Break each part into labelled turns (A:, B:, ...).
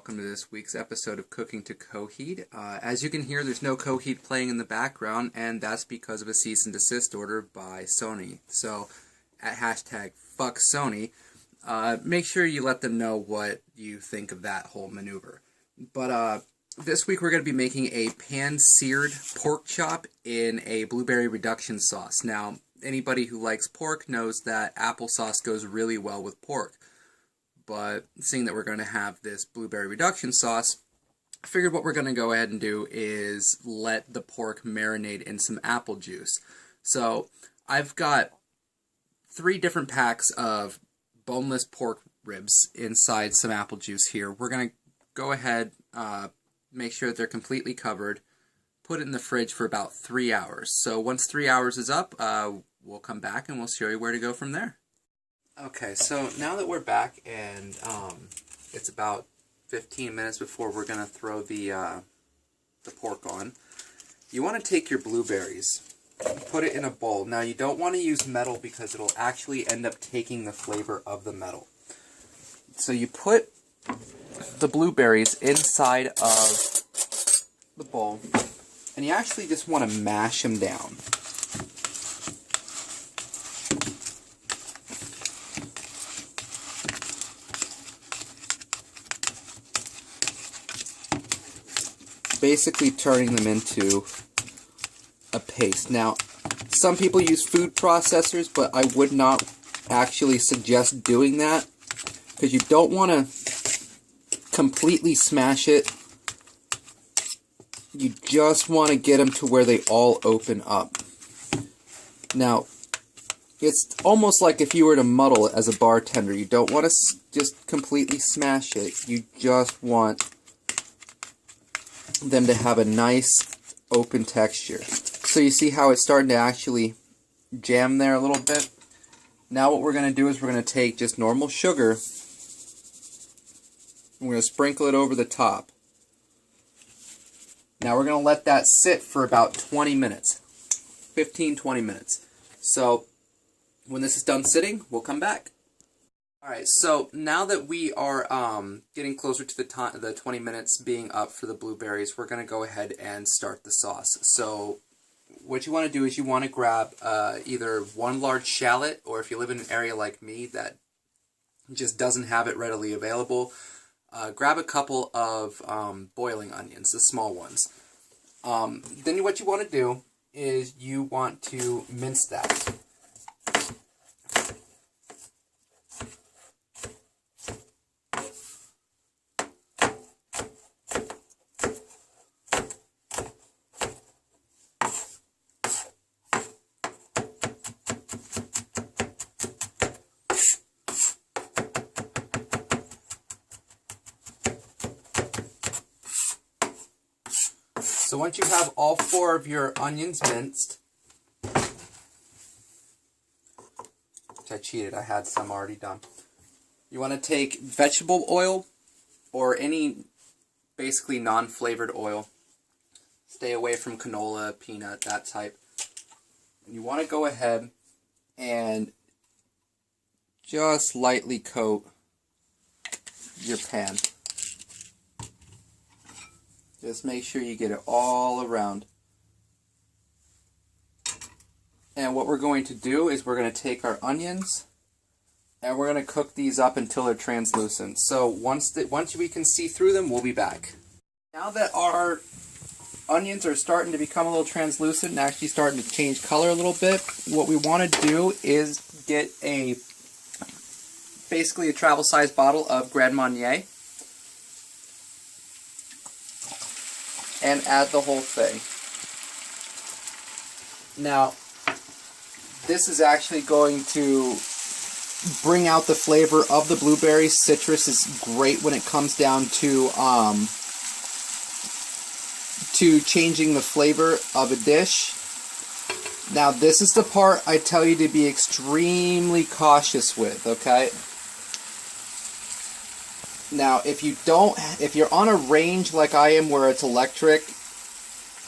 A: welcome to this week's episode of Cooking to Coheed. As you can hear, there's no Coheed playing in the background, and that's because of a cease and desist order by Sony. So, at hashtag fuck Sony, make sure you let them know what you think of that whole maneuver. But this week we're going to be making a pan-seared pork chop in a blueberry reduction sauce. Now, anybody who likes pork knows that applesauce goes really well with pork. But seeing that we're going to have this blueberry reduction sauce, I figured what we're going to go ahead and do is let the pork marinate in some apple juice. So I've got 3 different packs of boneless pork ribs inside some apple juice here. We're going to go ahead, make sure that they're completely covered, put it in the fridge for about 3 hours. So once 3 hours is up, we'll come back and we'll show you where to go from there. Okay, so now that we're back and it's about 15 minutes before we're going to throw the pork on, you want to take your blueberries, put it in a bowl. Now you don't want to use metal because it'll actually end up taking the flavor of the metal. So you put the blueberries inside of the bowl and you actually just want to mash them down. Basically turning them into a paste. Now, some people use food processors, but I would not actually suggest doing that because you don't want to completely smash it. You just want to get them to where they all open up. Now, it's almost like if you were to muddle it as a bartender. You don't want to just completely smash it. You just want them to have a nice open texture. So you see how it's starting to actually jam there a little bit? Now what we're going to do is we're going to take just normal sugar. We're going to sprinkle it over the top. Now we're going to let that sit for about 20 minutes. 15-20 minutes. So when this is done sitting, we'll come back. Alright, so now that we are getting closer to the 20 minutes being up for the blueberries, we're going to go ahead and start the sauce. So what you want to do is you want to grab either one large shallot, or if you live in an area like me that just doesn't have it readily available, grab a couple of boiling onions, the small ones. Then what you want to do is you want to mince that. So once you have all 4 of your onions minced, which I cheated, I had some already done. You want to take vegetable oil or any basically non-flavored oil. Stay away from canola, peanut, that type. And you want to go ahead and just lightly coat your pan. Just make sure you get it all around. And what we're going to do is we're going to take our onions and we're going to cook these up until they're translucent. So once we can see through them, we'll be back. Now that our onions are starting to become a little translucent and actually starting to change color a little bit, what we want to do is get basically a travel size bottle of Grand Marnier and add the whole thing. Now, this is actually going to bring out the flavor of the blueberries. Citrus is great when it comes down to changing the flavor of a dish. Now, this is the part I tell you to be extremely cautious with, okay? Now, if you're on a range like I am where it's electric,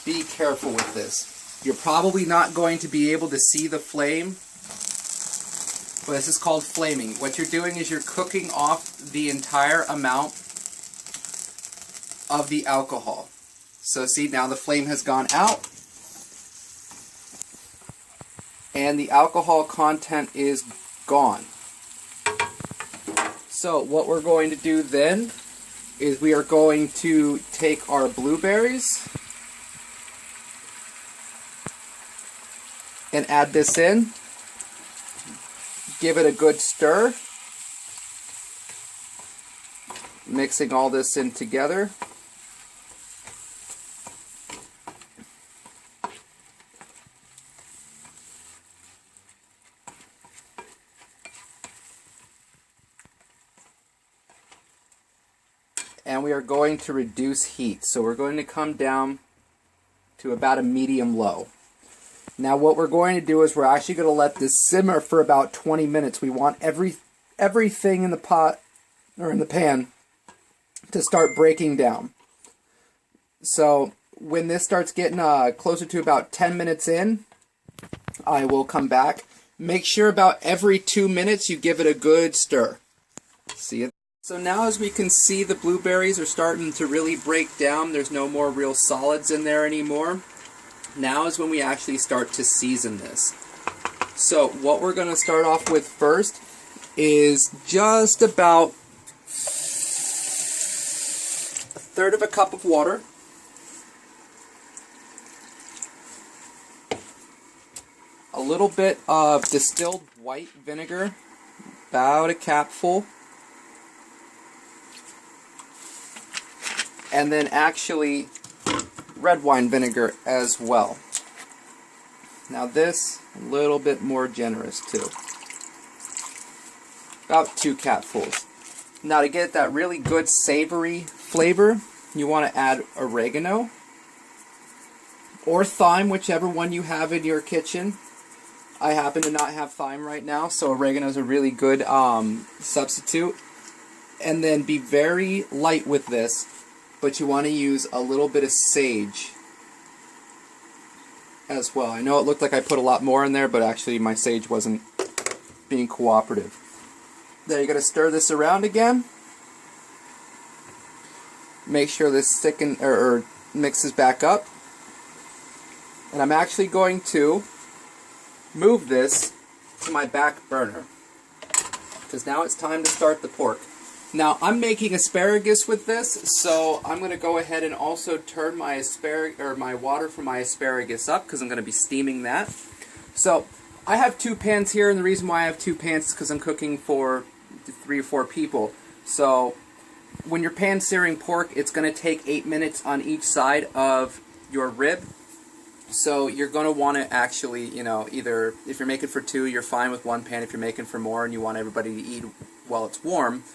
A: be careful with this. You're probably not going to be able to see the flame, but this is called flaming. What you're doing is you're cooking off the entire amount of the alcohol. So see, now the flame has gone out and the alcohol content is gone. So what we're going to do then is we are going to take our blueberries and add this in. Give it a good stir. Mixing all this in together. And we are going to reduce heat. So we're going to come down to about a medium low. Now what we're going to do is we're actually going to let this simmer for about 20 minutes. We want everything in the pot or in the pan to start breaking down. So when this starts getting closer to about 10 minutes in, I will come back. Make sure about every 2 minutes you give it a good stir. See it? So now as we can see, the blueberries are starting to really break down. There's no more real solids in there anymore. Now is when we actually start to season this. So what we're going to start off with first is just about 1/3 of a cup of water. A little bit of distilled white vinegar, about a capful. And then actually red wine vinegar as well. Now this, a little bit more generous too. About 2 capfuls. Now to get that really good savory flavor, you want to add oregano or thyme, whichever one you have in your kitchen. I happen to not have thyme right now, so oregano is a really good substitute. And then be very light with this, but you want to use a little bit of sage as well. I know it looked like I put a lot more in there, but actually my sage wasn't being cooperative. Then you're going to stir this around again. Make sure this thickens or mixes back up. And I'm actually going to move this to my back burner, because now it's time to start the pork. Now I'm making asparagus with this, so I'm going to go ahead and also turn my my water for my asparagus up, because I'm going to be steaming that. So I have 2 pans here, and the reason why I have 2 pans is because I'm cooking for 3 or 4 people. So when you're pan searing pork, it's going to take 8 minutes on each side of your rib. So you're going to want to actually, either if you're making for 2, you're fine with 1 pan. If you're making for more and you want everybody to eat while it's warm,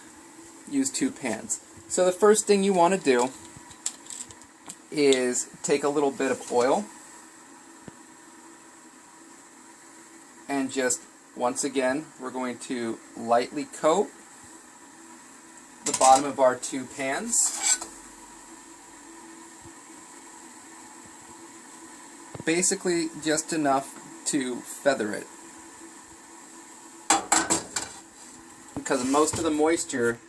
A: use 2 pans. So the first thing you want to do is take a little bit of oil and just, once again, we're going to lightly coat the bottom of our 2 pans. Basically just enough to feather it, because most of the moisture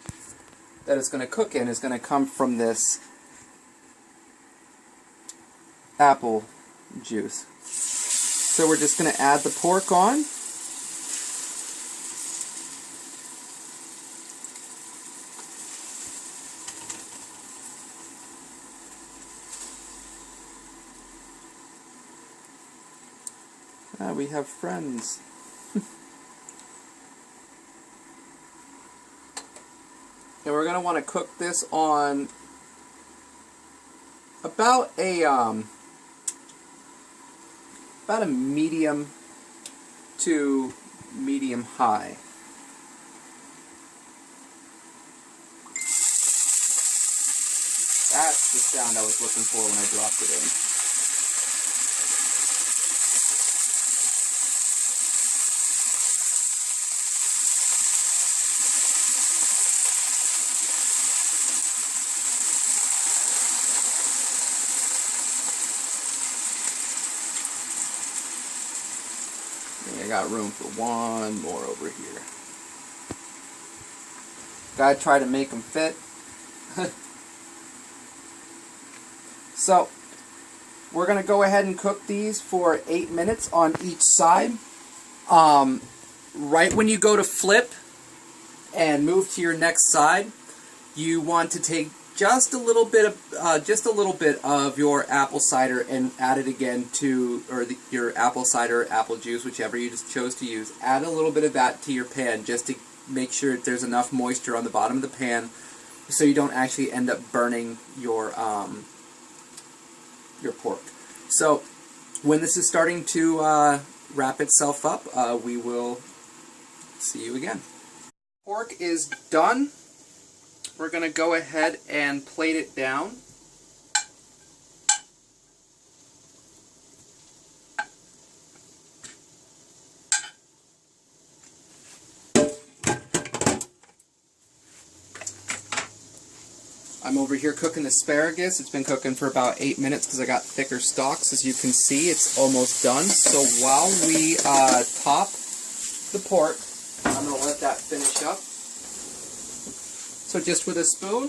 A: that it's going to cook in is going to come from this apple juice. So we're just going to add the pork on. We have friends. And we're going to want to cook this on about a medium to medium high. That's the sound I was looking for when I dropped it in. I got room for 1 more over here. Gotta try to make them fit. So we're going to go ahead and cook these for 8 minutes on each side. Right when you go to flip and move to your next side, you want to take just a little bit of your apple cider and add it again to, your apple cider, apple juice, whichever you just chose to use. Add a little bit of that to your pan just to make sure there's enough moisture on the bottom of the pan, so you don't actually end up burning your pork. So when this is starting to wrap itself up, we will see you again. Pork is done. We're going to go ahead and plate it down. I'm over here cooking asparagus. It's been cooking for about 8 minutes because I got thicker stalks. As you can see, it's almost done. So while we top the pork, I'm going to let that finish up. So just with a spoon,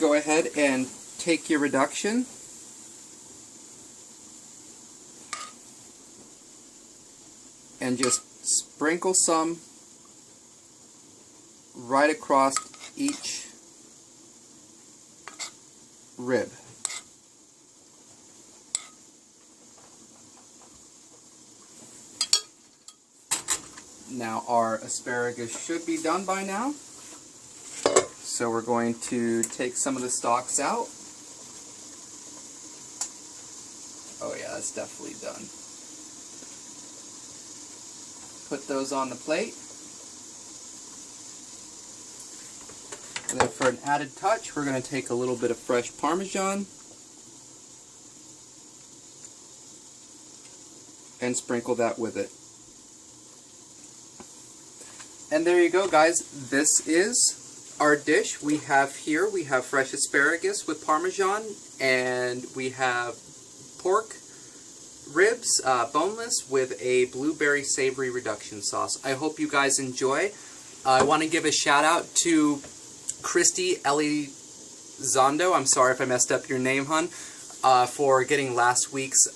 A: go ahead and take your reduction and just sprinkle some right across each rib. Now our asparagus should be done by now. So we're going to take some of the stalks out. Oh yeah, that's definitely done. Put those on the plate. And then for an added touch, we're going to take a little bit of fresh Parmesan and sprinkle that with it. And there you go, guys. This is our dish. We have fresh asparagus with Parmesan, and we have pork ribs, boneless, with a blueberry savory reduction sauce. I hope you guys enjoy. I want to give a shout out to Christy Elizondo, I'm sorry if I messed up your name, hon, for getting last week's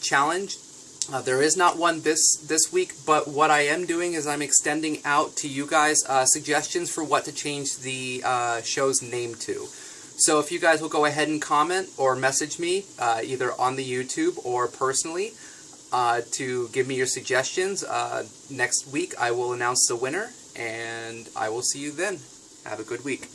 A: challenge. There is not one this week, but what I am doing is I'm extending out to you guys suggestions for what to change the show's name to. So if you guys will go ahead and comment or message me either on the YouTube or personally to give me your suggestions, next week I will announce the winner, and I will see you then. Have a good week.